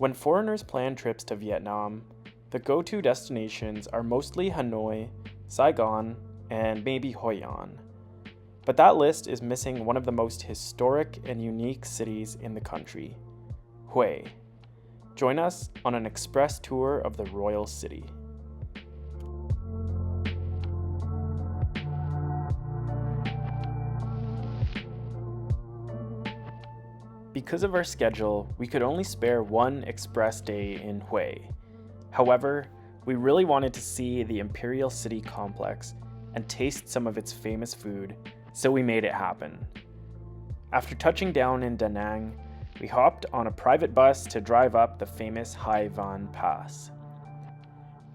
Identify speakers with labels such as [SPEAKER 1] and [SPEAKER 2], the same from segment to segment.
[SPEAKER 1] When foreigners plan trips to Vietnam, the go-to destinations are mostly Hanoi, Saigon, and maybe Hoi An. But that list is missing one of the most historic and unique cities in the country, Hue. Join us on an express tour of the royal city. Because of our schedule, we could only spare one express day in Hue. However, we really wanted to see the Imperial City complex and taste some of its famous food, so we made it happen. After touching down in Da Nang, we hopped on a private bus to drive up the famous Hai Van Pass.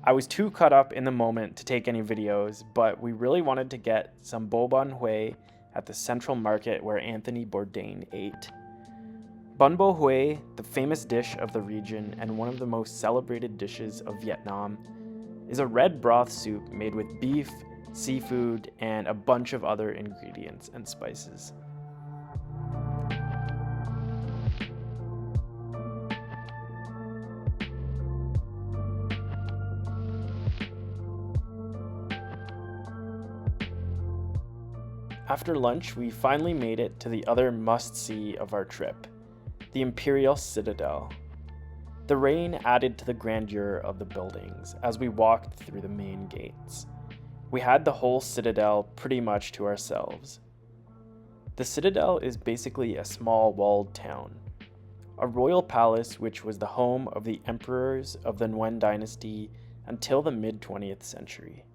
[SPEAKER 1] I was too caught up in the moment to take any videos, but we really wanted to get some bo bun hue at the Central Market where Anthony Bourdain ate. Bun bo hue, the famous dish of the region and one of the most celebrated dishes of Vietnam, is a red broth soup made with beef, seafood, and a bunch of other ingredients and spices. After lunch, we finally made it to the other must-see of our trip, the Imperial Citadel. The rain added to the grandeur of the buildings as we walked through the main gates. We had the whole citadel pretty much to ourselves. The citadel is basically a small walled town, a royal palace which was the home of the emperors of the Nguyen dynasty until the mid-20th century.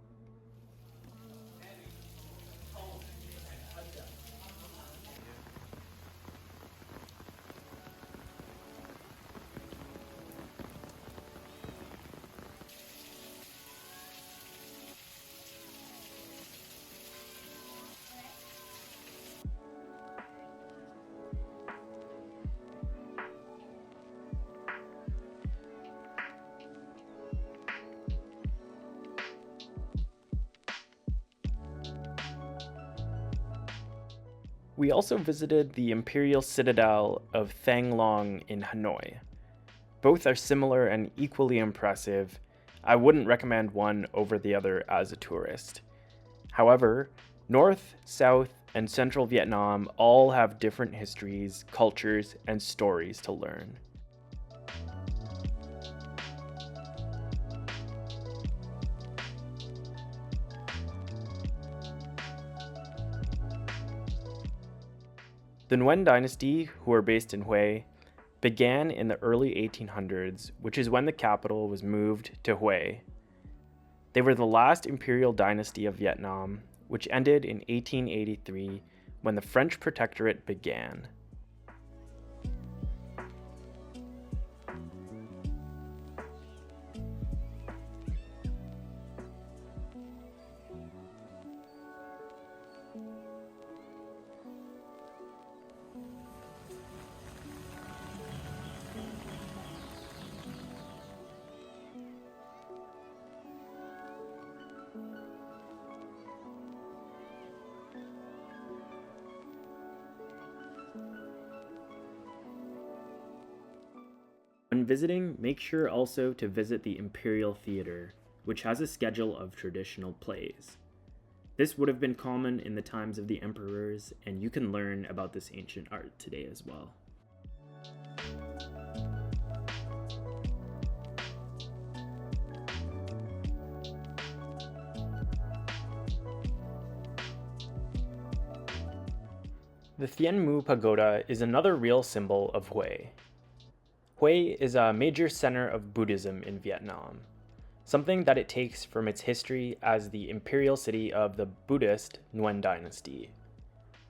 [SPEAKER 1] We also visited the Imperial Citadel of Thang Long in Hanoi. Both are similar and equally impressive. I wouldn't recommend one over the other as a tourist. However, North, South, and Central Vietnam all have different histories, cultures, and stories to learn. The Nguyen dynasty, who were based in Hue, began in the early 1800s, which is when the capital was moved to Hue. They were the last imperial dynasty of Vietnam, which ended in 1883 when the French protectorate began. When visiting, make sure also to visit the Imperial Theater, which has a schedule of traditional plays. This would have been common in the times of the emperors, and you can learn about this ancient art today as well. The Thien Mu Pagoda is another real symbol of Hue. Hue is a major center of Buddhism in Vietnam, something that it takes from its history as the imperial city of the Buddhist Nguyen dynasty.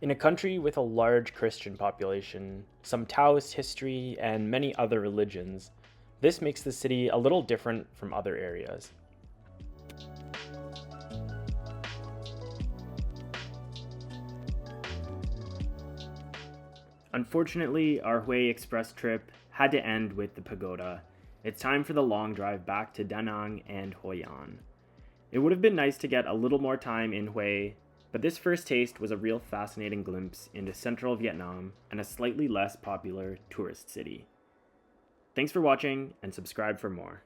[SPEAKER 1] In a country with a large Christian population, some Taoist history, and many other religions, this makes the city a little different from other areas. Unfortunately, our Hue Express trip had to end with the pagoda. It's time for the long drive back to Da Nang and Hoi An. It would have been nice to get a little more time in Hue, but this first taste was a real fascinating glimpse into central Vietnam and a slightly less popular tourist city. Thanks for watching, and subscribe for more.